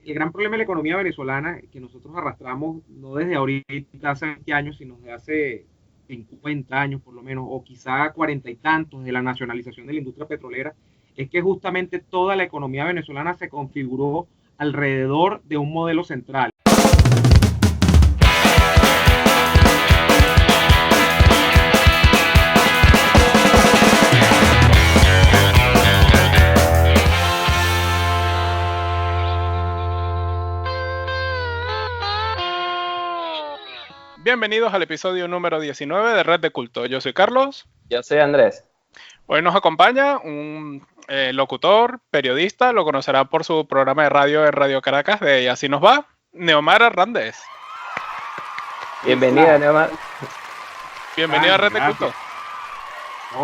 El gran problema de la economía venezolana que nosotros arrastramos no desde ahorita, hace 20 años, sino desde hace 50 años por lo menos, o quizá 40 y tantos de la nacionalización de la industria petrolera, es que justamente toda la economía venezolana se configuró alrededor de un modelo central. Bienvenidos al episodio número 19 de Red de Culto. Yo soy Carlos. Yo soy Andrés. Hoy nos acompaña un locutor, periodista, lo conocerá por su programa de radio en Radio Caracas de Y Así Nos Va, Neomar Hernández. Bienvenido, Neomar. Bienvenido a Red de Culto.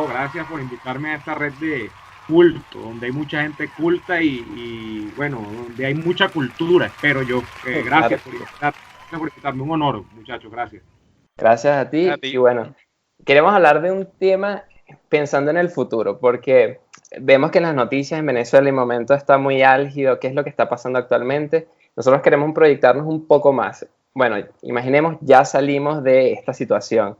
Gracias por invitarme a esta red de culto, donde hay mucha gente culta y bueno, donde hay mucha cultura, espero yo. Gracias por invitarme, un honor, muchachos, gracias. Gracias a ti. Y bueno, queremos hablar de un tema pensando en el futuro, porque vemos que en las noticias en Venezuela el momento está muy álgido, qué es lo que está pasando actualmente. Nosotros queremos proyectarnos un poco más. Bueno, imaginemos, ya salimos de esta situación.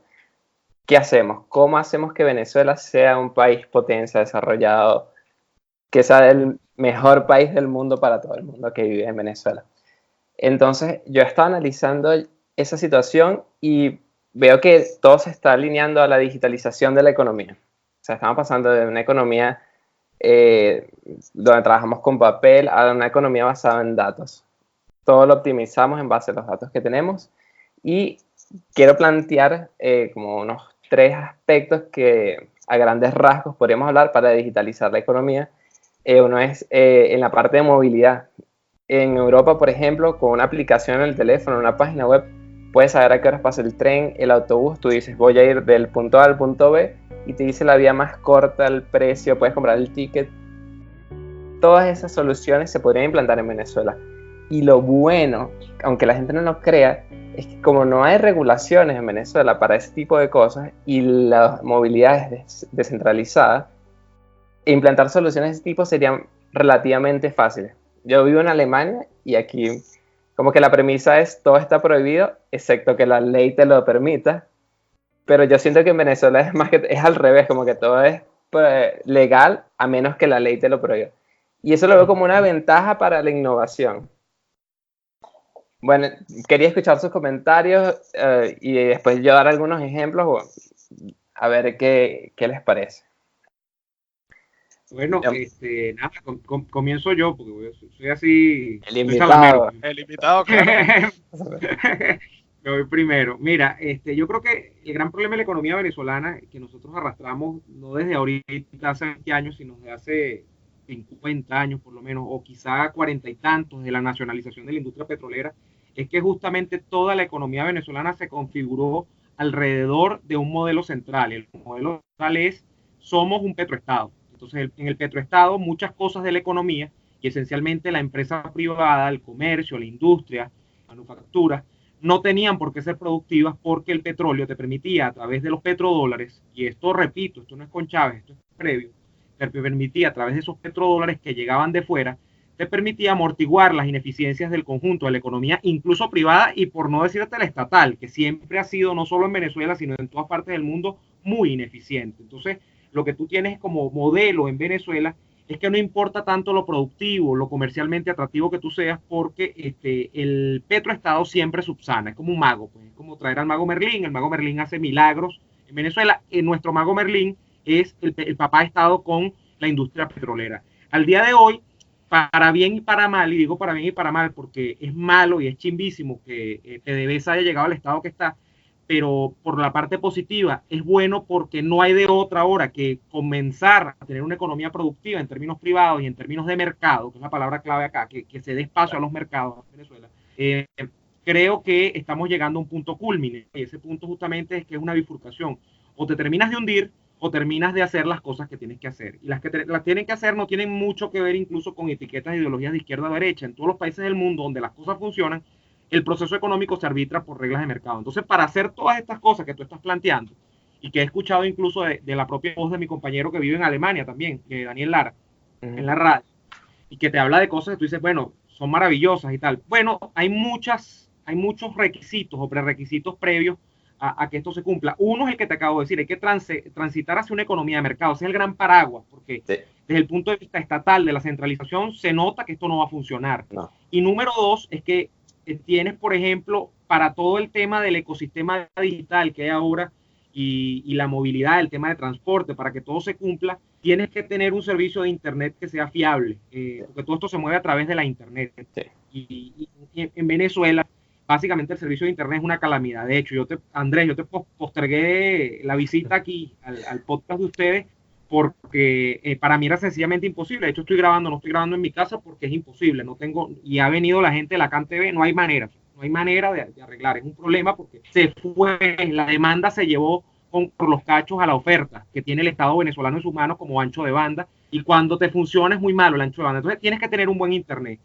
¿Qué hacemos? ¿Cómo hacemos que Venezuela sea un país potencia, desarrollado, que sea el mejor país del mundo para todo el mundo que vive en Venezuela? Entonces, yo estaba analizando esa situación y veo que todo se está alineando a la digitalización de la economía. O sea, estamos pasando de una economía donde trabajamos con papel a una economía basada en datos. Todo lo optimizamos en base a los datos que tenemos y quiero plantear como unos 3 aspectos que a grandes rasgos podríamos hablar para digitalizar la economía. Uno es en la parte de movilidad. En Europa, por ejemplo, con una aplicación en el teléfono, una página web, puedes saber a qué horas pasa el tren, el autobús. Tú dices, voy a ir del punto A al punto B y te dice la vía más corta, el precio, puedes comprar el ticket. Todas esas soluciones se podrían implantar en Venezuela. Y lo bueno, aunque la gente no lo crea, es que como no hay regulaciones en Venezuela para ese tipo de cosas y la movilidad es descentralizada, implantar soluciones de ese tipo serían relativamente fáciles. Yo vivo en Alemania y aquí como que la premisa es todo está prohibido excepto que la ley te lo permita, pero yo siento que en Venezuela es al revés, como que todo es legal a menos que la ley te lo prohíba. Y eso lo veo como una ventaja para la innovación. Bueno, quería escuchar sus comentarios y después yo dar algunos ejemplos, a ver qué les parece. Bueno, nada, comienzo yo, porque soy así... El invitado. El invitado, claro. Me voy primero. Mira, yo creo que el gran problema de la economía venezolana que nosotros arrastramos, no desde ahorita, hace 20 años, sino desde hace 50 años por lo menos, o quizá 40 y tantos de la nacionalización de la industria petrolera, es que justamente toda la economía venezolana se configuró alrededor de un modelo central. El modelo central es, somos un petroestado. Entonces, en el petroestado, muchas cosas de la economía, y esencialmente la empresa privada, el comercio, la industria, la manufactura, no tenían por qué ser productivas porque el petróleo te permitía a través de los petrodólares, y esto repito, esto no es con Chávez, esto es previo, te permitía a través de esos petrodólares que llegaban de fuera, te permitía amortiguar las ineficiencias del conjunto de la economía, incluso privada y por no decirte la estatal, que siempre ha sido, no solo en Venezuela, sino en todas partes del mundo, muy ineficiente. Entonces, lo que tú tienes como modelo en Venezuela es que no importa tanto lo productivo, lo comercialmente atractivo que tú seas, porque el petroestado siempre subsana, es como un mago, pues, es como traer al mago Merlín, el mago Merlín hace milagros en Venezuela, nuestro mago Merlín es el papá estado con la industria petrolera. Al día de hoy, para bien y para mal, y digo para bien y para mal porque es malo y es chimbísimo que PDVSA haya llegado al estado que está, pero por la parte positiva es bueno porque no hay de otra hora que comenzar a tener una economía productiva en términos privados y en términos de mercado, que es la palabra clave acá, que se dé espacio a los mercados en Venezuela. Creo que estamos llegando a un punto culmine, y ese punto justamente es que es una bifurcación. O te terminas de hundir o terminas de hacer las cosas que tienes que hacer. Y las que las tienen que hacer no tienen mucho que ver incluso con etiquetas de ideologías de izquierda o derecha. En todos los países del mundo donde las cosas funcionan, el proceso económico se arbitra por reglas de mercado. Entonces, para hacer todas estas cosas que tú estás planteando, y que he escuchado incluso de la propia voz de mi compañero que vive en Alemania también, Daniel Lara, en la radio, y que te habla de cosas que tú dices, bueno, son maravillosas y tal. Bueno, hay muchos requisitos o prerequisitos previos a que esto se cumpla. Uno es el que te acabo de decir, hay que transitar hacia una economía de mercado. Ese es el gran paraguas, porque sí, desde el punto de vista estatal de la centralización se nota que esto no va a funcionar. No. Y número dos es que tienes, por ejemplo, para todo el tema del ecosistema digital que hay ahora y la movilidad, el tema de transporte, para que todo se cumpla, tienes que tener un servicio de internet que sea fiable, porque todo esto se mueve a través de la internet. Sí. Y en Venezuela, básicamente el servicio de internet es una calamidad. De hecho, Andrés, yo te postergué la visita aquí al podcast de ustedes porque para mí era sencillamente imposible. De hecho, no estoy grabando en mi casa porque es imposible. Y ha venido la gente de la CAN TV, no hay manera de arreglar. Es un problema porque la demanda se llevó por los cachos a la oferta que tiene el Estado venezolano en sus manos como ancho de banda, y cuando te funciona es muy malo el ancho de banda. Entonces tienes que tener un buen internet.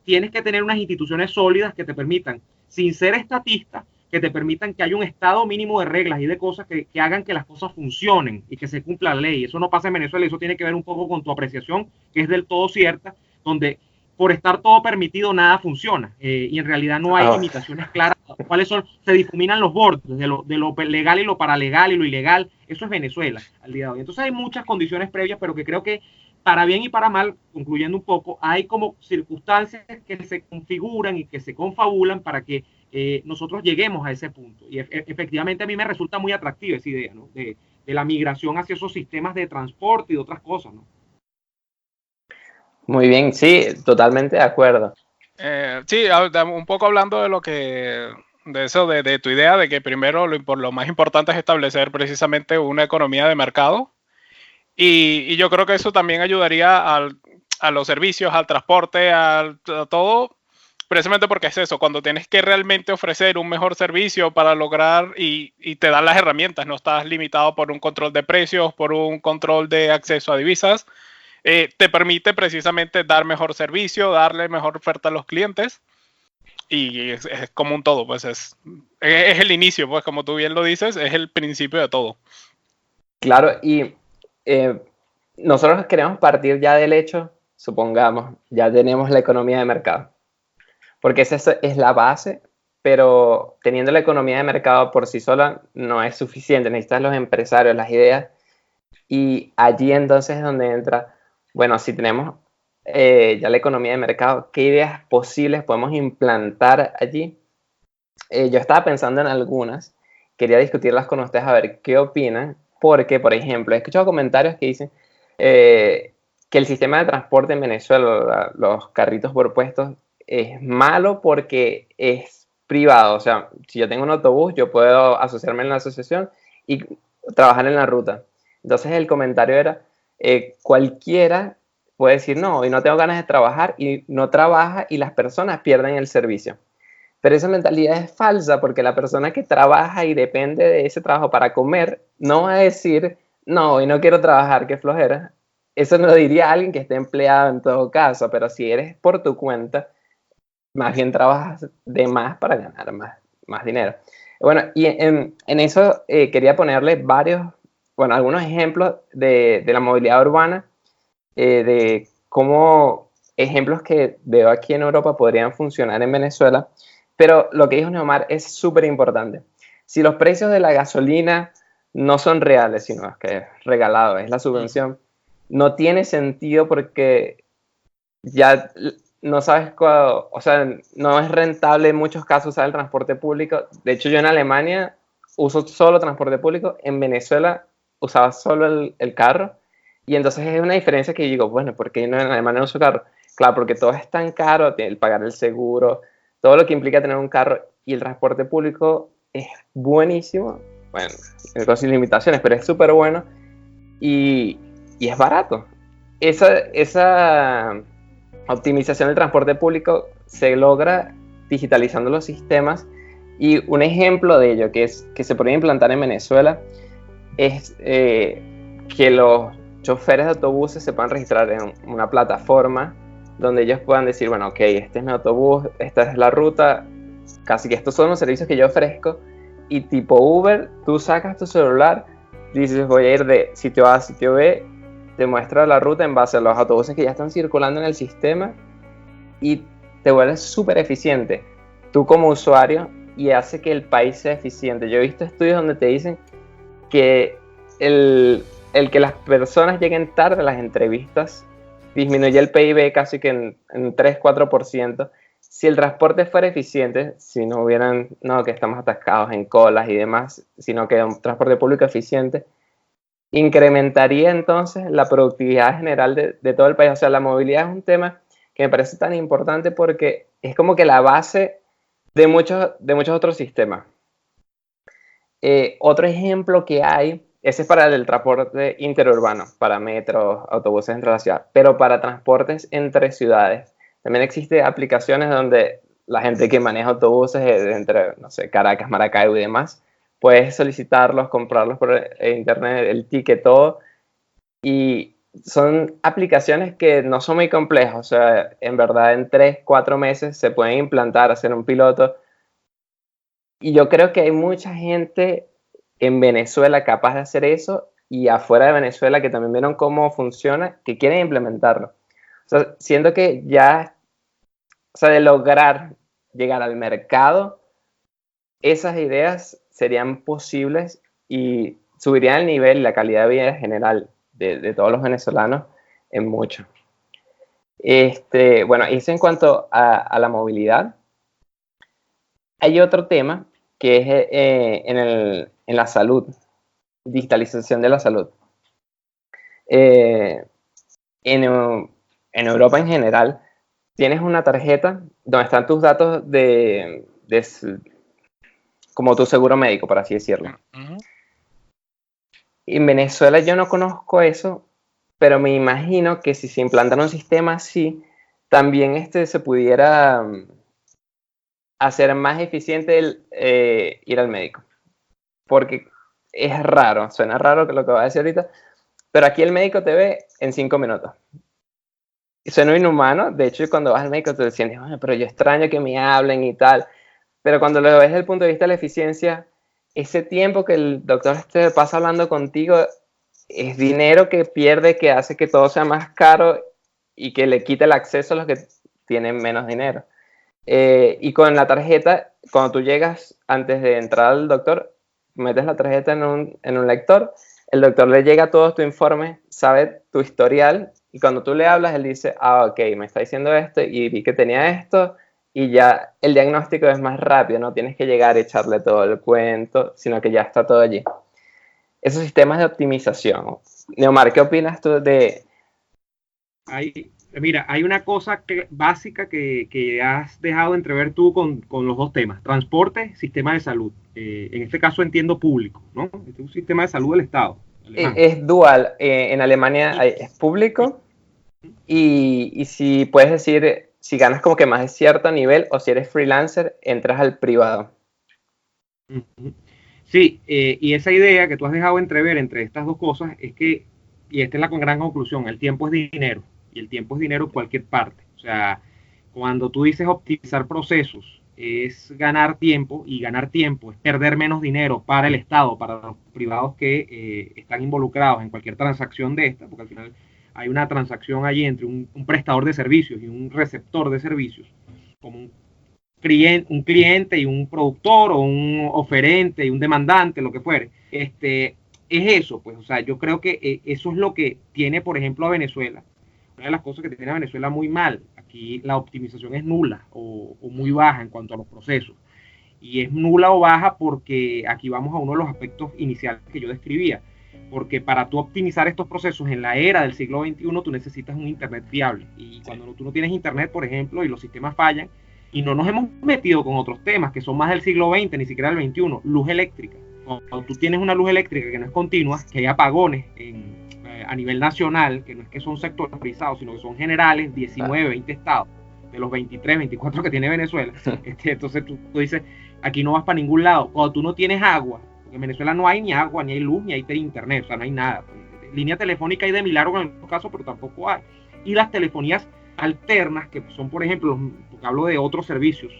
Tienes que tener unas instituciones sólidas que te permitan, sin ser estatista, que te permitan que haya un estado mínimo de reglas y de cosas que hagan que las cosas funcionen y que se cumpla la ley. Eso no pasa en Venezuela, eso tiene que ver un poco con tu apreciación, que es del todo cierta, donde por estar todo permitido nada funciona, y en realidad no hay limitaciones claras. ¿Cuáles son? Se difuminan los bordes de lo legal y lo paralegal y lo ilegal. Eso es Venezuela al día de hoy. Entonces hay muchas condiciones previas, pero que creo que para bien y para mal, concluyendo un poco, hay como circunstancias que se configuran y que se confabulan para que nosotros lleguemos a ese punto. Y efectivamente a mí me resulta muy atractiva esa idea, ¿no? De la migración hacia esos sistemas de transporte y de otras cosas, ¿no? Muy bien, sí, totalmente de acuerdo. Sí, un poco hablando de tu idea de que primero lo más importante es establecer precisamente una economía de mercado. Y yo creo que eso también ayudaría a los servicios, al transporte, a todo, precisamente porque es eso, cuando tienes que realmente ofrecer un mejor servicio para lograr y te dan las herramientas, no estás limitado por un control de precios, por un control de acceso a divisas, te permite precisamente dar mejor servicio, darle mejor oferta a los clientes, y es como un todo, pues es el inicio, pues como tú bien lo dices, es el principio de todo. Claro, y nosotros queremos partir ya del hecho, supongamos, ya tenemos la economía de mercado, porque esa es la base, pero teniendo la economía de mercado por sí sola no es suficiente, necesitas los empresarios, las ideas, y allí entonces es donde entra, bueno, si tenemos ya la economía de mercado, ¿qué ideas posibles podemos implantar allí? Yo estaba pensando en algunas, quería discutirlas con ustedes a ver qué opinan, porque, por ejemplo, he escuchado comentarios que dicen que el sistema de transporte en Venezuela, los carritos por puestos, es malo porque es privado. O sea, si yo tengo un autobús, yo puedo asociarme en la asociación y trabajar en la ruta. Entonces el comentario era, cualquiera puede decir, no, hoy no tengo ganas de trabajar, y no trabaja y las personas pierden el servicio. Pero esa mentalidad es falsa, porque la persona que trabaja y depende de ese trabajo para comer no va a decir, no, hoy no quiero trabajar, qué flojera. Eso no lo diría alguien que esté empleado en todo caso, pero si eres por tu cuenta, más bien trabajas de más para ganar más dinero. Bueno, y en eso quería ponerle algunos ejemplos de la movilidad urbana, de cómo ejemplos que veo aquí en Europa podrían funcionar en Venezuela. Pero lo que dijo Neomar es súper importante. Si los precios de la gasolina no son reales, sino es que es regalado, es la subvención, no tiene sentido, porque ya no sabes no es rentable en muchos casos usar el transporte público. De hecho, yo en Alemania uso solo transporte público, en Venezuela usaba solo el carro, y entonces es una diferencia que digo, bueno, ¿por qué no en Alemania no uso carro? Claro, porque todo es tan caro, el pagar el seguro, todo lo que implica tener un carro, y el transporte público es buenísimo, bueno, con sus limitaciones, pero es súper bueno, y es barato. Esa optimización del transporte público se logra digitalizando los sistemas, y un ejemplo de ello que se podría implantar en Venezuela es que los choferes de autobuses se puedan registrar en una plataforma donde ellos puedan decir, bueno, ok, este es mi autobús, esta es la ruta, casi que estos son los servicios que yo ofrezco, y tipo Uber, tú sacas tu celular, dices, voy a ir de sitio A a sitio B, te muestra la ruta en base a los autobuses que ya están circulando en el sistema, y te vuelves súper eficiente tú como usuario y hace que el país sea eficiente. Yo he visto estudios donde te dicen que el que las personas lleguen tarde a las entrevistas disminuye el PIB casi que en 3-4%. Si el transporte fuera eficiente, si no hubieran, no, que estamos atascados en colas y demás, sino que un transporte público eficiente, incrementaría entonces la productividad general de todo el país. O sea, la movilidad es un tema que me parece tan importante porque es como que la base de muchos otros sistemas. Otro ejemplo que hay, ese es para el transporte interurbano, para metros, autobuses entre la ciudad, pero para transportes entre ciudades. También existen aplicaciones donde la gente que maneja autobuses entre, no sé, Caracas, Maracaibo y demás, puedes solicitarlos, comprarlos por internet, el ticket, todo. Y son aplicaciones que no son muy complejas. O sea, en verdad en 3-4 meses se pueden implantar, hacer un piloto. Y yo creo que hay mucha gente en Venezuela capaz de hacer eso y afuera de Venezuela que también vieron cómo funciona, que quieren implementarlo. O sea, siento que ya, o sea, de lograr llegar al mercado, esas ideas serían posibles y subirían el nivel y la calidad de vida general de todos los venezolanos en mucho. Bueno, eso en cuanto a la movilidad. Hay otro tema que es en la salud, digitalización de la salud. En Europa en general, tienes una tarjeta donde están tus datos como tu seguro médico, por así decirlo. Uh-huh. En Venezuela yo no conozco eso, pero me imagino que si se implantara un sistema así, también se pudiera hacer más eficiente ir al médico. Porque es raro, suena raro lo que voy a decir ahorita, pero aquí el médico te ve en 5 minutos. Y suena inhumano, de hecho cuando vas al médico te sientes, pero yo extraño que me hablen y tal, pero cuando lo ves desde el punto de vista de la eficiencia, ese tiempo que el doctor pasa hablando contigo es dinero que pierde, que hace que todo sea más caro y que le quita el acceso a los que tienen menos dinero. Y con la tarjeta, cuando tú llegas antes de entrar al doctor, metes la tarjeta en un lector, el doctor le llega todo tu informe, sabe tu historial, y cuando tú le hablas, él dice, ok, me está diciendo esto, y vi que tenía esto, y ya el diagnóstico es más rápido, no tienes que llegar y echarle todo el cuento, sino que ya está todo allí. Esos sistemas de optimización. Neomar, ¿qué opinas tú de...? Mira, hay una cosa básica que has dejado entrever tú con los dos temas, transporte, sistema de salud. En este caso entiendo público, ¿no? Este es un sistema de salud del Estado. Es dual. En Alemania es público y si puedes decir, si ganas como que más de cierto nivel o si eres freelancer, entras al privado. Sí, y esa idea que tú has dejado entrever entre estas dos cosas es que, y esta es la gran conclusión, el tiempo es dinero. Y el tiempo es dinero en cualquier parte. O sea, cuando tú dices optimizar procesos, es ganar tiempo, y ganar tiempo es perder menos dinero para el Estado, para los privados que están involucrados en cualquier transacción de esta, porque al final hay una transacción allí entre un prestador de servicios y un receptor de servicios, como un cliente y un productor, o un oferente y un demandante, lo que fuere. Es eso, pues, o sea, yo creo que eso es lo que tiene, por ejemplo, a Venezuela. Una de las cosas que tiene a Venezuela muy mal, aquí la optimización es nula o muy baja en cuanto a los procesos. Y es nula o baja porque aquí vamos a uno de los aspectos iniciales que yo describía. Porque para tú optimizar estos procesos en la era del siglo XXI, tú necesitas un internet fiable. Y cuando tú no tienes internet, por ejemplo, y los sistemas fallan, y no nos hemos metido con otros temas que son más del siglo XX, ni siquiera del XXI, luz eléctrica. Cuando tú tienes una luz eléctrica que no es continua, que hay apagones a nivel nacional, que no es que son sectorizados, sino que son generales, 19, 20 estados, de los 23, 24 que tiene Venezuela. Entonces tú dices, aquí no vas para ningún lado. Cuando tú no tienes agua, porque en Venezuela no hay ni agua, ni hay luz, ni hay internet, o sea, no hay nada. Línea telefónica hay de milagro en algunos casos, pero tampoco hay. Y las telefonías alternas, que son, por ejemplo, porque hablo de otros servicios,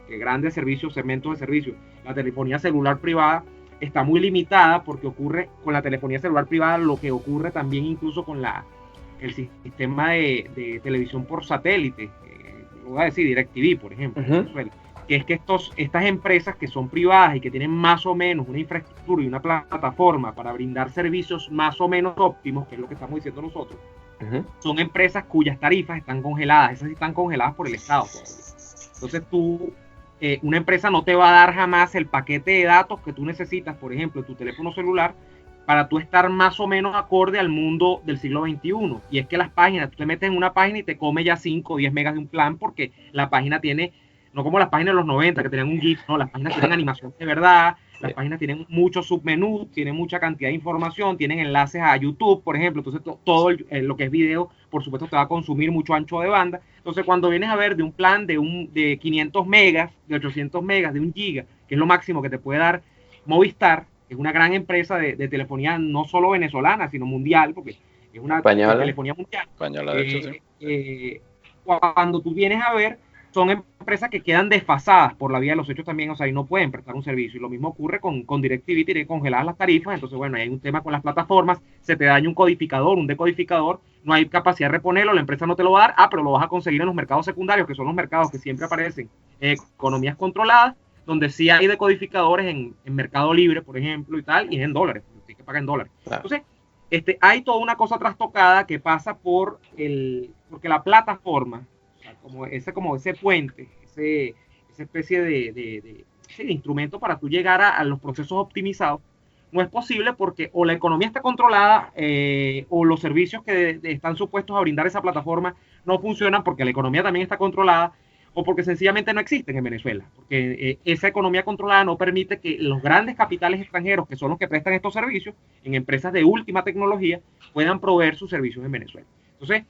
que grandes servicios, segmentos de servicios, la telefonía celular privada, está muy limitada, porque ocurre con la telefonía celular privada lo que ocurre también incluso con el sistema de televisión por satélite, lo voy a decir, DirecTV, por ejemplo, en Venezuela, que es que estas empresas que son privadas y que tienen más o menos una infraestructura y una plataforma para brindar servicios más o menos óptimos, que es lo que estamos diciendo nosotros, son empresas cuyas tarifas están congeladas. Esas sí están congeladas por el Estado todavía. Entonces una empresa no te va a dar jamás el paquete de datos que tú necesitas, por ejemplo, en tu teléfono celular, para tú estar más o menos acorde al mundo del siglo XXI. Y es que las páginas, tú te metes en una página y te come ya 5 o 10 megas de un plan, porque la página tiene, no como las páginas de los 90 que tenían un GIF, no, las páginas tienen animación de verdad, las páginas tienen muchos submenús, tienen mucha cantidad de información, tienen enlaces a YouTube, por ejemplo. Entonces todo lo que es video, por supuesto, te va a consumir mucho ancho de banda. Entonces cuando vienes a ver de un plan de 500 megas, de 800 megas, de 1 giga, que es lo máximo que te puede dar Movistar, que es una gran empresa de telefonía no solo venezolana, sino mundial, porque es una telefonía mundial. Española, de hecho, sí. Cuando tú vienes a ver, son empresas que quedan desfasadas por la vía de los hechos también, o sea, y no pueden prestar un servicio. Y lo mismo ocurre con DirecTV, tiene congeladas las tarifas. Entonces, bueno, hay un tema con las plataformas, se te daña un codificador, un decodificador, no hay capacidad de reponerlo, la empresa no te lo va a dar, pero lo vas a conseguir en los mercados secundarios, que son los mercados que siempre aparecen, economías controladas, donde sí hay decodificadores en Mercado Libre, por ejemplo, y tal, y es en dólares, tienes que pagar en dólares. Claro. Entonces, hay toda una cosa trastocada que pasa porque la plataforma, o sea, como ese puente, esa especie de instrumento para tú llegar a los procesos optimizados, no es posible porque o la economía está controlada o los servicios que están supuestos a brindar esa plataforma no funcionan porque la economía también está controlada, o porque sencillamente no existen en Venezuela, porque esa economía controlada no permite que los grandes capitales extranjeros, que son los que prestan estos servicios, en empresas de última tecnología, puedan proveer sus servicios en Venezuela. Entonces,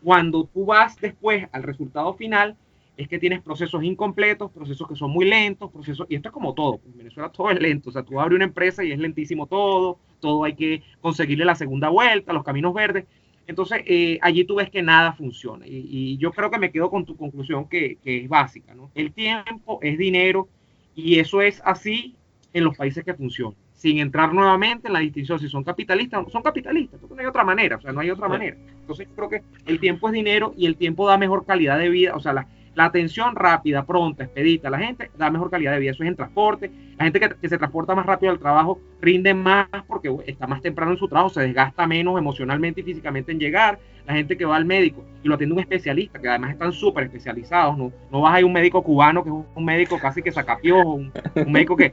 cuando tú vas después al resultado final, es que tienes procesos incompletos, procesos que son muy lentos, y esto es como todo, en Venezuela todo es lento, o sea, tú abres una empresa y es lentísimo todo hay que conseguirle la segunda vuelta, los caminos verdes. Entonces, allí tú ves que nada funciona. Y yo creo que me quedo con tu conclusión que es básica, ¿no? El tiempo es dinero y eso es así en los países que funcionan. Sin entrar nuevamente en la distinción si son capitalistas o no son capitalistas, porque no hay otra manera, o sea, no hay otra manera. Entonces, yo creo que el tiempo es dinero y el tiempo da mejor calidad de vida, o sea, la atención rápida, pronta, expedita a la gente da mejor calidad de vida. Eso es en transporte. La gente que se transporta más rápido al trabajo rinde más porque está más temprano en su trabajo, se desgasta menos emocionalmente y físicamente en llegar. La gente que va al médico y lo atiende un especialista, que además están súper especializados. No vas a ir un médico cubano que es un médico casi que sacapiojos, un médico que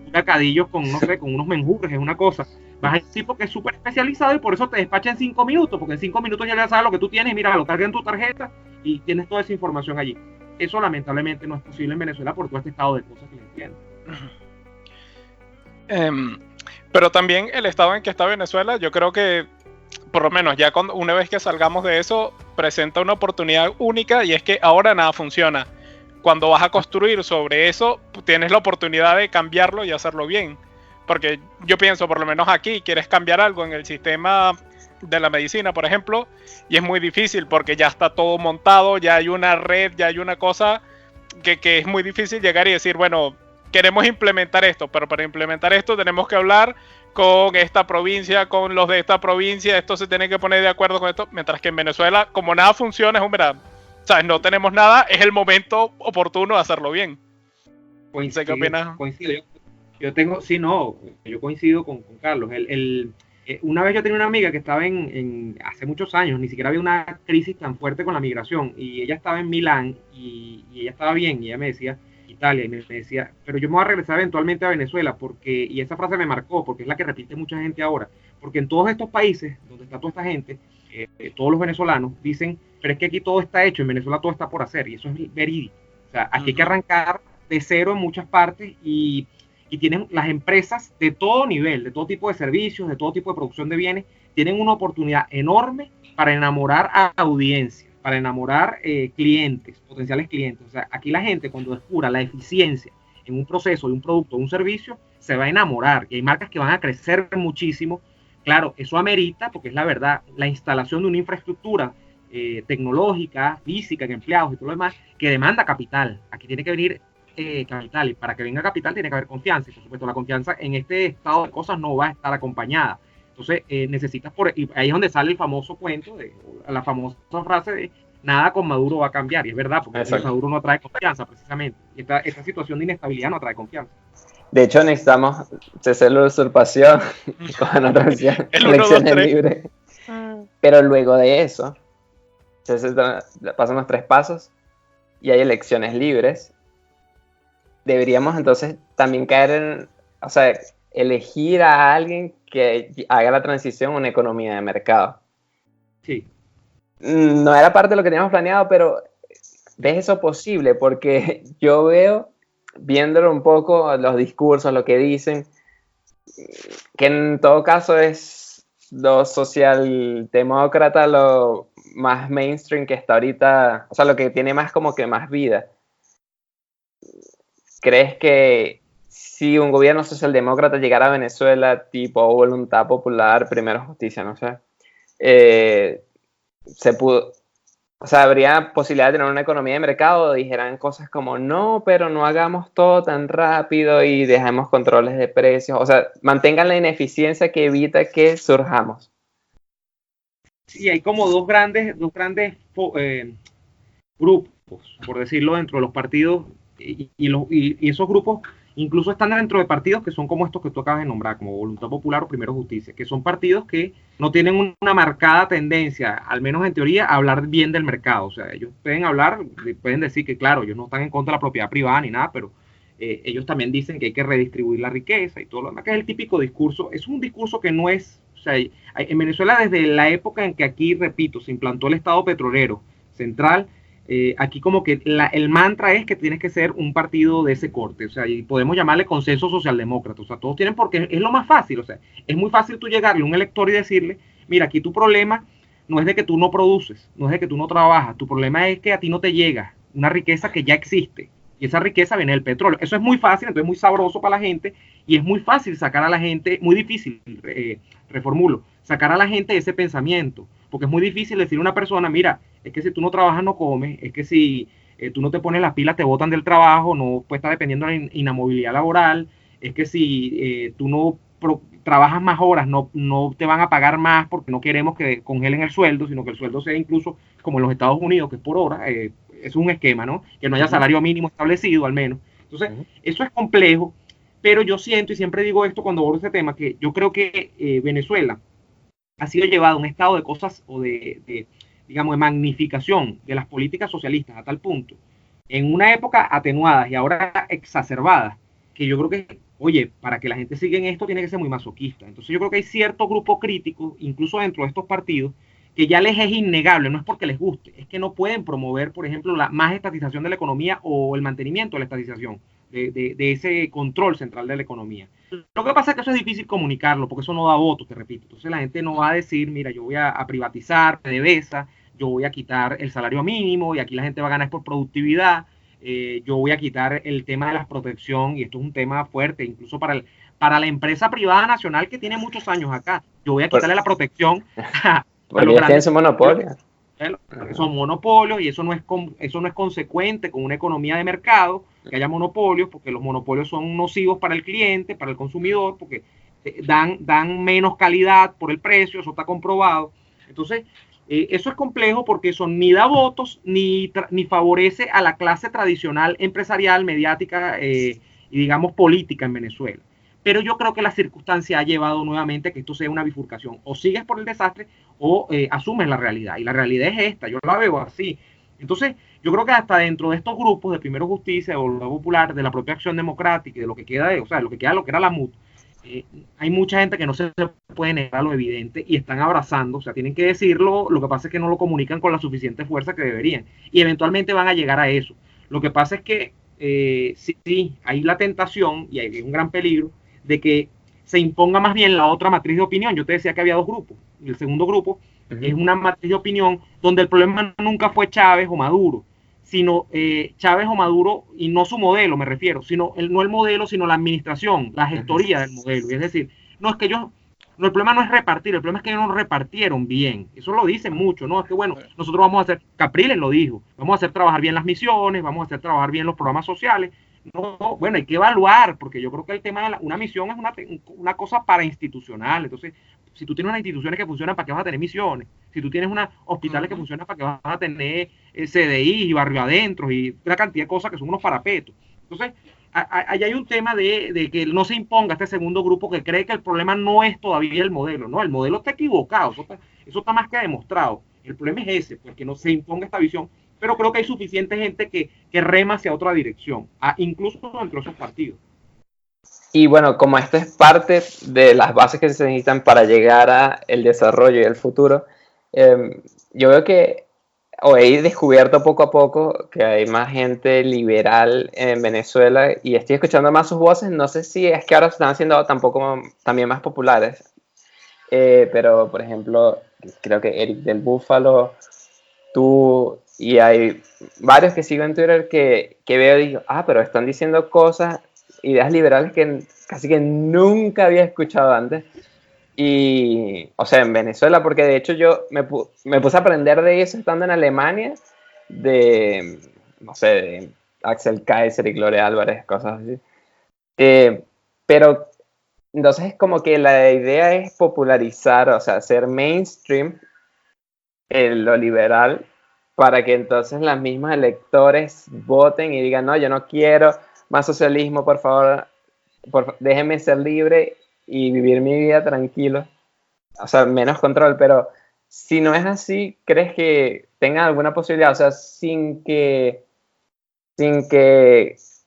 cura cadillos con unos menjurres, es una cosa. Vas a ir tipo que es súper especializado y por eso te despacha en 5 minutos, porque en 5 minutos ya le sabes lo que tú tienes, mira, lo cargas en tu tarjeta y tienes toda esa información allí. Eso lamentablemente no es posible en Venezuela por todo este estado de cosas que le entiendo. Pero también el estado en que está Venezuela, yo creo que por lo menos ya una vez que salgamos de eso, presenta una oportunidad única y es que ahora nada funciona. Cuando vas a construir sobre eso, tienes la oportunidad de cambiarlo y hacerlo bien. Porque yo pienso, por lo menos aquí, quieres cambiar algo en el sistema de la medicina, por ejemplo, y es muy difícil porque ya está todo montado, ya hay una red, ya hay una cosa que es muy difícil llegar y decir, bueno, queremos implementar esto, pero para implementar esto tenemos que hablar con esta provincia, con los de esta provincia, esto se tiene que poner de acuerdo con esto, mientras que en Venezuela, como nada funciona, es un verano. O sea, no tenemos nada, es el momento oportuno de hacerlo bien. Coincido, ¿qué opinas? Coincido. Yo coincido con Carlos. Una vez yo tenía una amiga que estaba hace muchos años, ni siquiera había una crisis tan fuerte con la migración, y ella estaba en Milán y ella estaba bien, y ella me decía, Italia, y me decía, pero yo me voy a regresar eventualmente a Venezuela, y esa frase me marcó, porque es la que repite mucha gente ahora, porque en todos estos países donde está toda esta gente, todos los venezolanos dicen, pero es que aquí todo está hecho, en Venezuela todo está por hacer, y eso es verídico. O sea, aquí hay que arrancar de cero en muchas partes, y tienen las empresas de todo nivel, de todo tipo de servicios, de todo tipo de producción de bienes, tienen una oportunidad enorme para enamorar a audiencias, para enamorar clientes, potenciales clientes. O sea, aquí la gente cuando descubra la eficiencia en un proceso, de un producto, de un servicio, se va a enamorar. Y hay marcas que van a crecer muchísimo. Claro, eso amerita, porque es la verdad, la instalación de una infraestructura tecnológica, física, en empleados y todo lo demás, que demanda capital. Aquí tiene que venir capital, y para que venga capital tiene que haber confianza, y por supuesto la confianza en este estado de cosas no va a estar acompañada. Entonces necesitas, y ahí es donde sale el famoso cuento, la famosa frase de nada con Maduro va a cambiar, y es verdad, porque Maduro no trae confianza, precisamente. Y esta situación de inestabilidad no trae confianza. De hecho, necesitamos cese la usurpación con elecciones libres. Pero luego de eso, pasan los 3 pasos y hay elecciones libres. Deberíamos entonces también caer en, o sea, elegir a alguien que haga la transición a una economía de mercado. Sí. No era parte de lo que teníamos planeado, pero ¿ves eso posible? Porque yo veo, viéndolo un poco, los discursos, lo que dicen, que en todo caso es lo socialdemócrata, lo más mainstream que está ahorita, o sea, lo que tiene más como que más vida. ¿Crees que si un gobierno socialdemócrata llegara a Venezuela, tipo Voluntad Popular, Primero Justicia, no sé, o sea, habría posibilidad de tener una economía de mercado? Dijeran cosas como, no, pero no hagamos todo tan rápido y dejemos controles de precios, o sea, mantengan la ineficiencia que evita que surjamos. Sí, hay como dos grandes grupos, por decirlo, dentro de los partidos, y esos grupos incluso están dentro de partidos que son como estos que tú acabas de nombrar, como Voluntad Popular o Primero Justicia, que son partidos que no tienen una marcada tendencia, al menos en teoría, a hablar bien del mercado. O sea, ellos pueden decir que, claro, ellos no están en contra de la propiedad privada ni nada, pero ellos también dicen que hay que redistribuir la riqueza y todo lo demás, que es el típico discurso. Es un discurso que no es, o sea, en Venezuela, desde la época en que aquí, repito, se implantó el Estado petrolero central, aquí como que el mantra es que tienes que ser un partido de ese corte, o sea, y podemos llamarle consenso socialdemócrata, o sea, todos tienen, porque es lo más fácil, o sea, es muy fácil tú llegarle a un elector y decirle, mira, aquí tu problema no es de que tú no produces, no es de que tú no trabajas, tu problema es que a ti no te llega una riqueza que ya existe, y esa riqueza viene del petróleo. Eso es muy fácil, entonces es muy sabroso para la gente, y es muy fácil sacar a la gente, muy difícil, reformulo, sacar a la gente de ese pensamiento, porque es muy difícil decirle a una persona, mira, es que si tú no trabajas no comes, es que si tú no te pones las pilas te botan del trabajo, no puedes estar dependiendo de la inamovilidad laboral, es que si tú no trabajas más horas, no te van a pagar más porque no queremos que congelen el sueldo, sino que el sueldo sea incluso como en los Estados Unidos, que es por hora, es un esquema, ¿no? Que no haya salario mínimo establecido al menos. Entonces, eso es complejo, pero yo siento, y siempre digo esto cuando abordo ese tema, que yo creo que Venezuela ha sido llevado a un estado de cosas o digamos, de magnificación de las políticas socialistas a tal punto, en una época atenuadas y ahora exacerbadas, que yo creo que, oye, para que la gente siga en esto tiene que ser muy masoquista. Entonces yo creo que hay cierto grupo crítico, incluso dentro de estos partidos, que ya les es innegable, no es porque les guste, es que no pueden promover, por ejemplo, la más estatización de la economía o el mantenimiento de la estatización, de ese control central de la economía. Lo que pasa es que eso es difícil comunicarlo, porque eso no da votos, te repito. Entonces la gente no va a decir, mira, yo voy a privatizar PDVSA, yo voy a quitar el salario mínimo y aquí la gente va a ganar por productividad, yo voy a quitar el tema de la protección, y esto es un tema fuerte, incluso para la empresa privada nacional que tiene muchos años acá. Yo voy a quitarle la protección porque ya tienen su monopolio. Son monopolios y eso no es consecuente con una economía de mercado, que haya monopolios, porque los monopolios son nocivos para el cliente, para el consumidor, porque dan menos calidad por el precio, eso está comprobado. Entonces, eso es complejo porque eso ni da votos ni favorece a la clase tradicional empresarial, mediática y digamos política en Venezuela. Pero yo creo que la circunstancia ha llevado nuevamente a que esto sea una bifurcación. O sigues por el desastre o asumes la realidad. Y la realidad es esta, yo la veo así. Entonces, yo creo que hasta dentro de estos grupos de Primero Justicia, de Voluntad Popular, de la propia Acción Democrática y de lo que queda, lo que era la MUT, hay mucha gente que no se puede negar lo evidente y están abrazando, o sea, tienen que decirlo, lo que pasa es que no lo comunican con la suficiente fuerza que deberían. Y eventualmente van a llegar a eso. Lo que pasa es que sí, hay la tentación y hay un gran peligro de que se imponga más bien la otra matriz de opinión. Yo te decía que había 2 grupos. Y el segundo grupo es una matriz de opinión donde el problema nunca fue Chávez o Maduro, sino Chávez o Maduro, y no su modelo, me refiero, sino no el modelo, sino la administración, la gestoría del modelo. Y es decir, no es que ellos, no, el problema no es repartir, el problema es que ellos no repartieron bien. Eso lo dicen mucho, ¿no? Es que bueno, nosotros vamos a hacer, Capriles lo dijo, vamos a hacer trabajar bien las misiones, vamos a hacer trabajar bien los programas sociales, No, bueno, hay que evaluar, porque yo creo que el tema de una misión es una cosa parainstitucional. Entonces, si tú tienes unas instituciones que funcionan, ¿para qué vas a tener misiones? Si tú tienes unos hospitales que funcionan, ¿para qué vas a tener CDI y barrio adentro y una cantidad de cosas que son unos parapetos? Entonces, ahí hay un tema de que no se imponga este segundo grupo que cree que el problema no es todavía el modelo, ¿no? El modelo está equivocado, eso está más que demostrado. El problema es ese, pues que no se imponga esta visión, pero creo que hay suficiente gente que rema hacia otra dirección, incluso dentro de esos partidos. Y bueno, como esto es parte de las bases que se necesitan para llegar al desarrollo y el futuro, yo veo que, o he descubierto poco a poco que hay más gente liberal en Venezuela y estoy escuchando más sus voces. No sé si es que ahora se están haciendo tampoco también más populares, pero por ejemplo, creo que Eric del Búfalo, tú, y hay varios que sigo en Twitter que veo y digo, pero están diciendo cosas, ideas liberales que casi que nunca había escuchado antes. Y, o sea, en Venezuela, porque de hecho yo me puse a aprender de eso estando en Alemania, no sé, de Axel Kaiser y Gloria Álvarez, cosas así. Pero entonces es como que la idea es popularizar, o sea, hacer mainstream lo liberal para que entonces los mismos electores voten y digan, no, yo no quiero más socialismo, por favor, déjenme ser libre y vivir mi vida tranquilo, o sea, menos control. Pero si no es así, ¿crees que tengan alguna posibilidad? O sea, sin que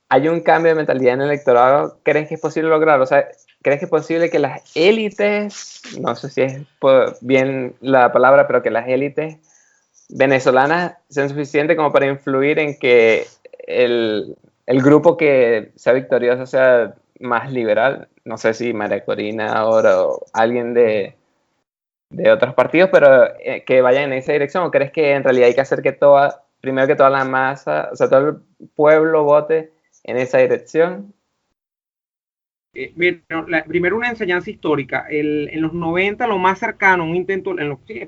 haya un cambio de mentalidad en el electorado, ¿crees que es posible lograrlo? O sea, ¿crees que es posible que las élites, no sé si es bien la palabra, pero que las élites venezolanas sean suficientes como para influir en que el grupo que sea victorioso sea más liberal? No sé si María Corina ahora o alguien de otros partidos, pero que vayan en esa dirección. ¿O crees que en realidad hay que hacer que primero que toda la masa, o sea, todo el pueblo vote en esa dirección? Primero una enseñanza histórica. En los 90 lo más cercano, un intento,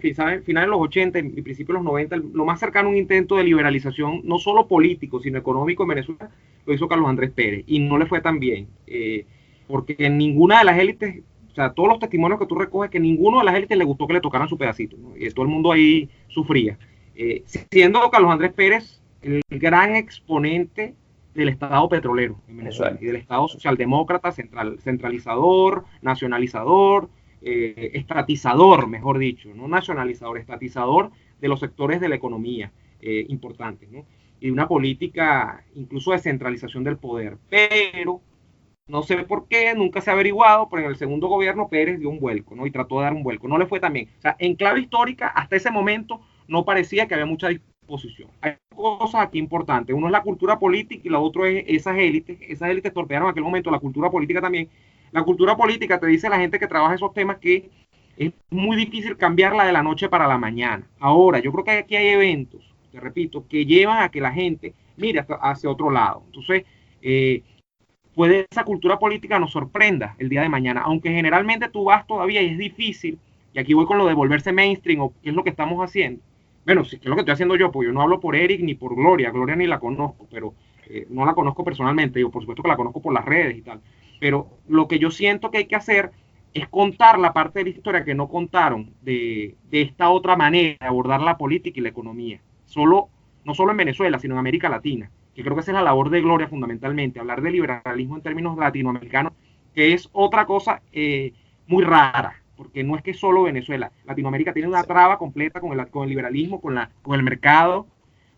finales de los 80 y principios de los 90, lo más cercano a un intento de liberalización, no solo político, sino económico en Venezuela, lo hizo Carlos Andrés Pérez. Y no le fue tan bien, porque en ninguna de las élites, o sea, todos los testimonios que tú recoges, que ninguno de las élites le gustó que le tocaran su pedacito, ¿no? Y todo el mundo ahí sufría. Siendo Carlos Andrés Pérez el gran exponente del Estado petrolero en Venezuela y del Estado socialdemócrata centralizador, nacionalizador, estatizador, mejor dicho, no nacionalizador, estatizador de los sectores de la economía importantes, ¿no? Y una política incluso de centralización del poder. Pero no sé por qué, nunca se ha averiguado, pero en el segundo gobierno Pérez dio un vuelco, ¿no? Y trató de dar un vuelco. No le fue tan bien. O sea, en clave histórica, hasta ese momento, no parecía que había mucha disposición. Hay cosas aquí importantes. Uno es la cultura política y la otra es esas élites. Esas élites torpearon en aquel momento la cultura política también. La cultura política te dice la gente que trabaja esos temas que es muy difícil cambiarla de la noche para la mañana. Ahora, yo creo que aquí hay eventos, te repito, que llevan a que la gente mire hacia otro lado. Entonces, puede esa cultura política nos sorprenda el día de mañana, aunque generalmente tú vas todavía y es difícil, y aquí voy con lo de volverse mainstream o qué es lo que estamos haciendo. Bueno, sí, qué es lo que estoy haciendo yo, porque yo no hablo por Eric ni por Gloria ni la conozco, pero no la conozco personalmente, yo por supuesto que la conozco por las redes y tal, pero lo que yo siento que hay que hacer es contar la parte de la historia que no contaron de esta otra manera de abordar la política y la economía, no solo en Venezuela, sino en América Latina, que creo que esa es la labor de Gloria fundamentalmente, hablar de liberalismo en términos latinoamericanos, que es otra cosa muy rara, porque no es que solo Venezuela, Latinoamérica tiene una traba completa con el liberalismo, con el mercado,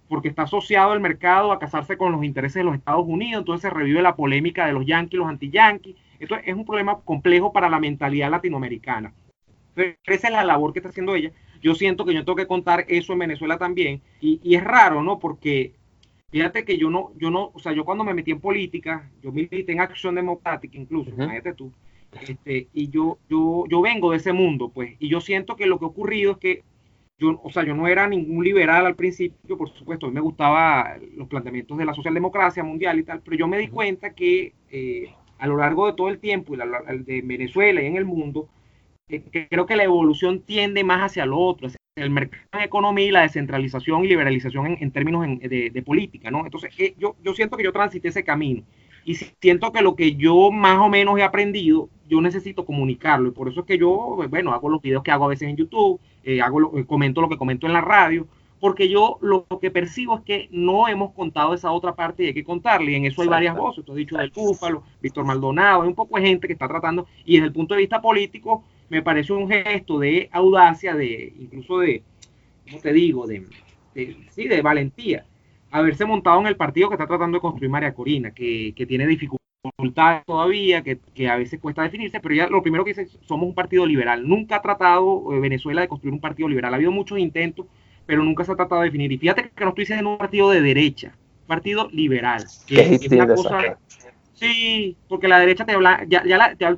porque está asociado el mercado a casarse con los intereses de los Estados Unidos, entonces se revive la polémica de los yanquis, los anti-yanquis. Esto es un problema complejo para la mentalidad latinoamericana. Entonces, esa es la labor que está haciendo ella. Yo siento que yo tengo que contar eso en Venezuela también, y es raro, ¿no? Porque fíjate que yo no, o sea, yo cuando me metí en política, yo milité en Acción Democrática incluso, imagínate tú, y yo vengo de ese mundo, pues, y yo siento que lo que ha ocurrido es que o sea, yo no era ningún liberal al principio, por supuesto, a mí me gustaban los planteamientos de la socialdemocracia mundial y tal, pero yo me di cuenta que a lo largo de todo el tiempo, de Venezuela y en el mundo, creo que la evolución tiende más hacia lo otro, el mercado en economía y la descentralización y liberalización en términos de política, ¿no? Entonces, yo siento que yo transité ese camino y siento que lo que yo más o menos he aprendido, yo necesito comunicarlo y por eso es que yo, bueno, hago los videos que hago a veces en YouTube, comento lo que comento en la radio, porque yo lo que percibo es que no hemos contado esa otra parte y hay que contarle, y en eso hay varias voces, tú has dicho del Búfalo, Víctor Maldonado, hay un poco de gente que está tratando, y desde el punto de vista político, me parece un gesto de audacia, incluso de, ¿cómo te digo? Sí, de valentía, haberse montado en el partido que está tratando de construir María Corina, que tiene dificultades todavía, que a veces cuesta definirse, pero ya lo primero que dice, somos un partido liberal. Nunca ha tratado Venezuela de construir un partido liberal. Ha habido muchos intentos, pero nunca se ha tratado de definir. Y fíjate que no estoy diciendo un partido de derecha, un partido liberal. Que es una cosa... Sí, porque la derecha te habla,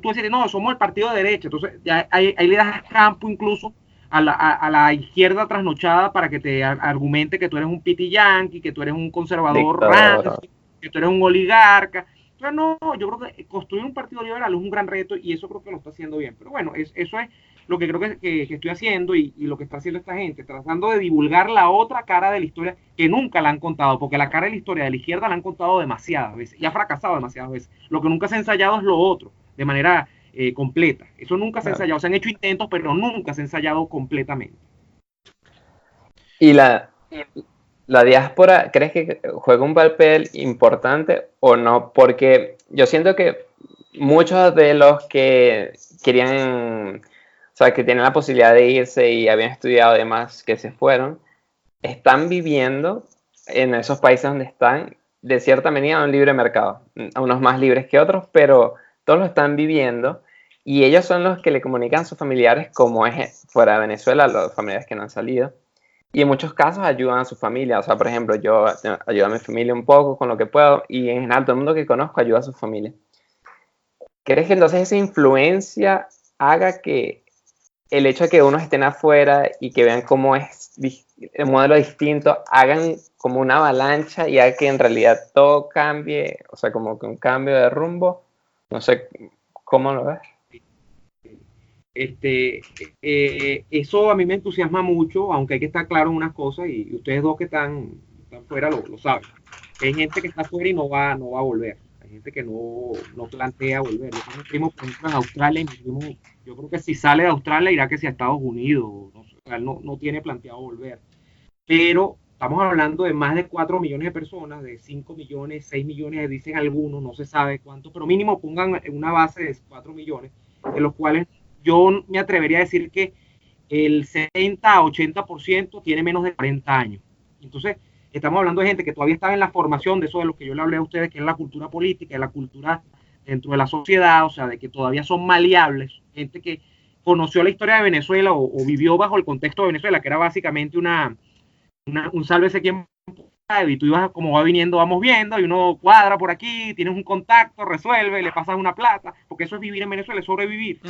tú decís, no, somos el partido de derecha, entonces ya ahí le das campo incluso a la izquierda trasnochada para que te argumente que tú eres un piti yanqui, que tú eres un conservador rancio, que tú eres un oligarca. Entonces, no, yo creo que construir un partido liberal es un gran reto y eso creo que lo está haciendo bien. Pero bueno, eso es lo que creo que estoy haciendo y lo que está haciendo esta gente, tratando de divulgar la otra cara de la historia que nunca la han contado, porque la cara de la historia de la izquierda la han contado demasiadas veces y ha fracasado demasiadas veces. Lo que nunca se ha ensayado es lo otro, de manera completa. Eso nunca se ha ensayado. Se han hecho intentos, pero nunca se ha ensayado completamente. ¿Y la diáspora, crees que juega un papel importante o no? Porque yo siento que muchos de los que querían, o sea, que tienen la posibilidad de irse y habían estudiado y demás, que se fueron, están viviendo en esos países donde están, de cierta manera, un libre mercado. Unos más libres que otros, pero todos lo están viviendo y ellos son los que le comunican a sus familiares como es fuera de Venezuela, los familiares que no han salido. Y en muchos casos ayudan a su familia. O sea, por ejemplo, yo ayudo a mi familia un poco con lo que puedo y en general todo el mundo que conozco ayuda a su familia. ¿Crees que entonces esa influencia haga que el hecho de que unos estén afuera y que vean cómo es el modelo distinto, hagan como una avalancha y haga que en realidad todo cambie? O sea, como que un cambio de rumbo. No sé, ¿cómo lo ves? Eso a mí me entusiasma mucho, aunque hay que estar claro en unas cosas y ustedes dos que están fuera lo saben. Hay gente que está fuera y no va a volver. Hay gente que no plantea volver. Yo tengo un primo, por ejemplo, en Australia, y mi primo, yo creo que si sale de Australia irá que sea a Estados Unidos. No sé, o sea, no tiene planteado volver. Pero estamos hablando de más de 4 millones de personas, de 5 millones, 6 millones, dicen algunos, no se sabe cuánto, pero mínimo pongan una base de 4 millones, de los cuales yo me atrevería a decir que el 70 a 80% tiene menos de 40 años. Entonces, estamos hablando de gente que todavía está en la formación de eso de lo que yo le hablé a ustedes, que es la cultura política, la cultura dentro de la sociedad, o sea, de que todavía son maleables, gente que conoció la historia de Venezuela o vivió bajo el contexto de Venezuela, que era básicamente un sálvese quien pueda, y tú ibas como va viniendo, vamos viendo, y uno cuadra por aquí, tienes un contacto, resuelve, le pasas una plata, porque eso es vivir en Venezuela, es sobrevivir.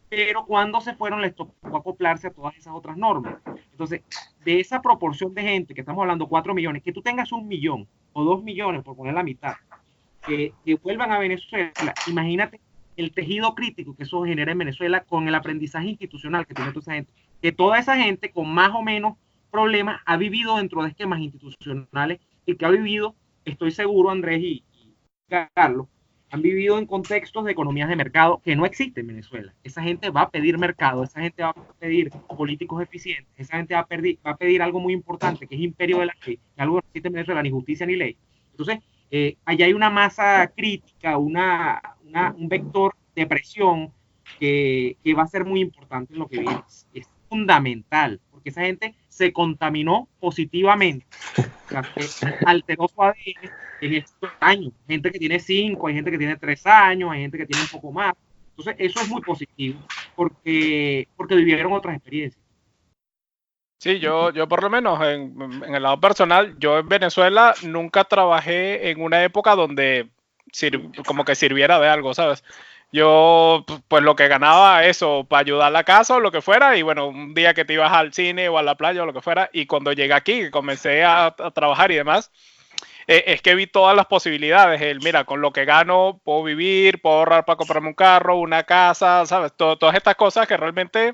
Pero cuando se fueron les tocó acoplarse a todas esas otras normas. Entonces, de esa proporción de gente, que estamos hablando 4 millones, que tú tengas 1 millón o 2 millones, por poner la mitad, que vuelvan a Venezuela, imagínate el tejido crítico que eso genera en Venezuela con el aprendizaje institucional que tiene toda esa gente, que toda esa gente con más o menos problemas ha vivido dentro de esquemas institucionales y que ha vivido, estoy seguro, Andrés y Carlos, han vivido en contextos de economías de mercado que no existen en Venezuela. Esa gente va a pedir mercado, esa gente va a pedir políticos eficientes, esa gente va a pedir algo muy importante, que es imperio de la ley, que algo no existe en Venezuela, ni justicia ni ley. Entonces, allá hay una masa crítica, un vector de presión que va a ser muy importante en lo que viene. Es fundamental, porque esa gente se contaminó positivamente, o sea, alteró su ADN en estos años. Gente que tiene 5, hay gente que tiene 3 años, hay gente que tiene un poco más. Entonces, eso es muy positivo, porque vivieron otras experiencias. Sí, yo por lo menos en el lado personal, yo en Venezuela nunca trabajé en una época donde como que sirviera de algo, ¿sabes? Yo, pues lo que ganaba eso, para ayudar a la casa o lo que fuera, y bueno, un día que te ibas al cine o a la playa o lo que fuera, y cuando llegué aquí, comencé a trabajar y demás, es que vi todas las posibilidades. Mira, con lo que gano puedo vivir, puedo ahorrar para comprarme un carro, una casa, ¿sabes? Todas estas cosas que realmente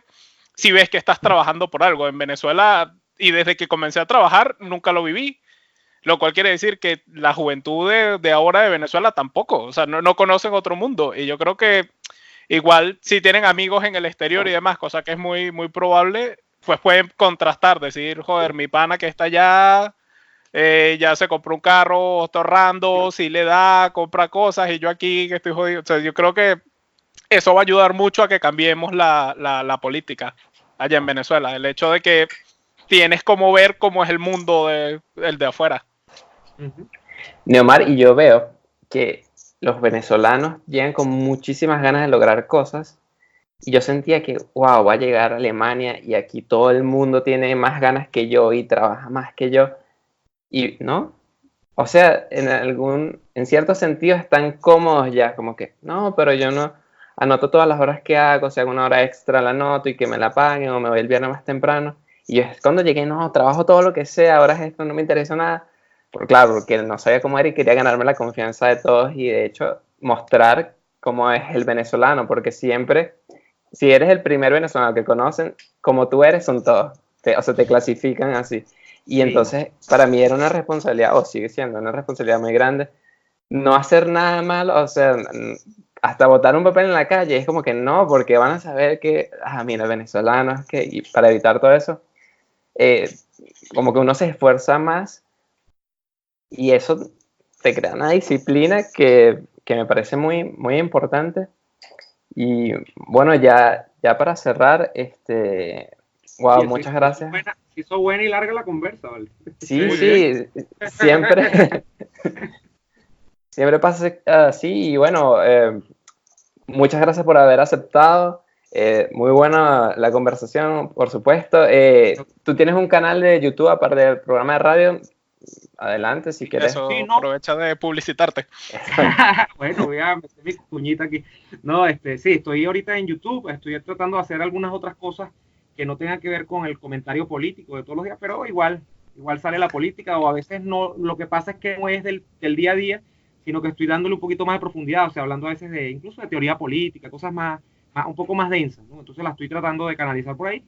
si ves que estás trabajando por algo. En Venezuela, y desde que comencé a trabajar, nunca lo viví. Lo cual quiere decir que la juventud de ahora de Venezuela tampoco, o sea, no conocen otro mundo. Y yo creo que igual si tienen amigos en el exterior y demás, cosa que es muy, muy probable, pues pueden contrastar, decir, joder, mi pana que está allá, ya se compró un carro, está ahorrando, si le da, compra cosas, y yo aquí que estoy jodido. O sea, yo creo que eso va a ayudar mucho a que cambiemos la política allá en Venezuela. El hecho de que tienes como ver cómo es el mundo el de afuera. Neomar, y yo veo que los venezolanos llegan con muchísimas ganas de lograr cosas, y yo sentía que, wow, va a llegar a Alemania y aquí todo el mundo tiene más ganas que yo y trabaja más que yo, y no, o sea, en cierto sentido están cómodos ya, como que, no, pero yo no anoto todas las horas que hago, si hago una hora extra la anoto y que me la paguen, o me voy el viernes más temprano, y yo cuando llegué, no, trabajo todo lo que sea, ahora esto no me interesa nada. Claro, porque no sabía cómo era y quería ganarme la confianza de todos y de hecho mostrar cómo es el venezolano, porque siempre, si eres el primer venezolano que conocen, como tú eres, son todos, o sea, te clasifican así. Y entonces para mí era una responsabilidad, o sigue siendo una responsabilidad muy grande, no hacer nada malo, o sea, hasta botar un papel en la calle, es como que no, porque van a saber que, mira, venezolanos, que, y para evitar todo eso, como que uno se esfuerza más. Y eso te crea una disciplina que me parece muy, muy importante. Y bueno, ya para cerrar, wow, Oye, muchas gracias. Hizo buena y larga la conversa, ¿vale? Sí, siempre, siempre pasa así. Y bueno, muchas gracias por haber aceptado. Muy buena la conversación, por supuesto. Tú tienes un canal de YouTube aparte del programa de radio. Adelante, si quieres. Eso, sí, no. Aprovecha de publicitarte. Bueno, voy a meter mi cuñita aquí. No, sí, estoy ahorita en YouTube, estoy tratando de hacer algunas otras cosas que no tengan que ver con el comentario político de todos los días, pero igual sale la política, o a veces no, lo que pasa es que no es del día a día, sino que estoy dándole un poquito más de profundidad, o sea, hablando a veces incluso de teoría política, cosas un poco más densas, ¿no? Entonces la estoy tratando de canalizar por ahí.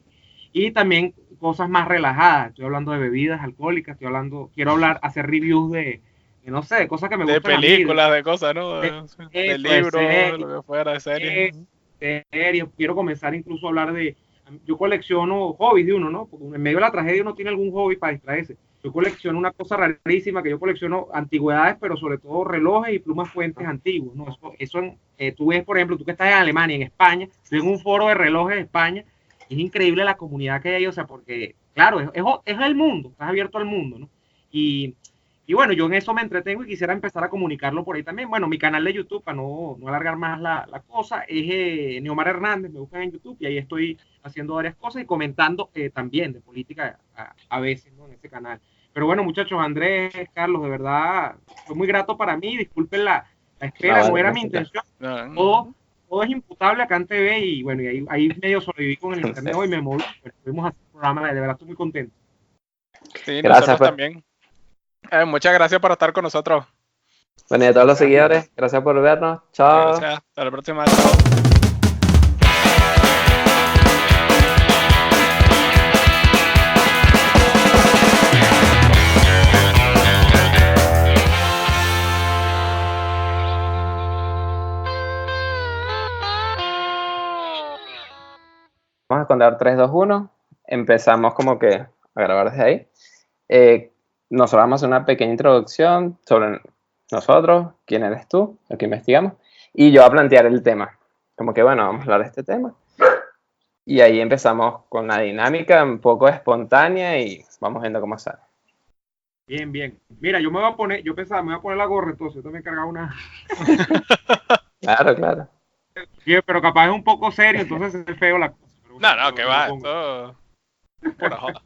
Y también cosas más relajadas. Estoy hablando de bebidas alcohólicas, quiero hacer reviews de no sé, de cosas que me gustan. De películas, de cosas, ¿no? De libros, de lo que fuera, de series. Quiero comenzar incluso a hablar yo colecciono hobbies de uno, ¿no? Porque en medio de la tragedia uno tiene algún hobby para distraerse. Yo colecciono una cosa rarísima, que yo colecciono antigüedades, pero sobre todo relojes y plumas fuentes antiguos, ¿no? Tú ves, por ejemplo, tú que estás en Alemania, en España, estoy en un foro de relojes de España. Es increíble la comunidad que hay, o sea, porque, claro, es el mundo, estás abierto al mundo, ¿no? Y bueno, yo en eso me entretengo y quisiera empezar a comunicarlo por ahí también. Bueno, mi canal de YouTube, para no alargar más la cosa, es Neomar Hernández, me buscan en YouTube y ahí estoy haciendo varias cosas y comentando también de política a veces, ¿no? En ese canal. Pero bueno, muchachos, Andrés, Carlos, de verdad, fue muy grato para mí, disculpen la espera, no era mi intención. Todo es imputable acá en TV y bueno, y ahí medio sobreviví con el internet hoy, me moví, pero pudimos hacer un programa, de verdad estoy muy contento. Sí, gracias, nosotros también. Muchas gracias por estar con nosotros. Bueno, y a todos los seguidores, gracias por vernos. Chao. Gracias, hasta la próxima. Chao. Vamos a contar 3, 2, 1. Empezamos como que a grabar desde ahí. Nosotros vamos a hacer una pequeña introducción sobre nosotros, quién eres tú, lo que investigamos, y yo voy a plantear el tema. Como que bueno, vamos a hablar de este tema. Y ahí empezamos con la dinámica un poco espontánea y vamos viendo cómo sale. Bien, bien. Mira, yo pensaba, me voy a poner la gorra, entonces yo también cargaba una. Claro. Sí, pero capaz es un poco serio, entonces es feo la cosa. No, que va, esto por joda.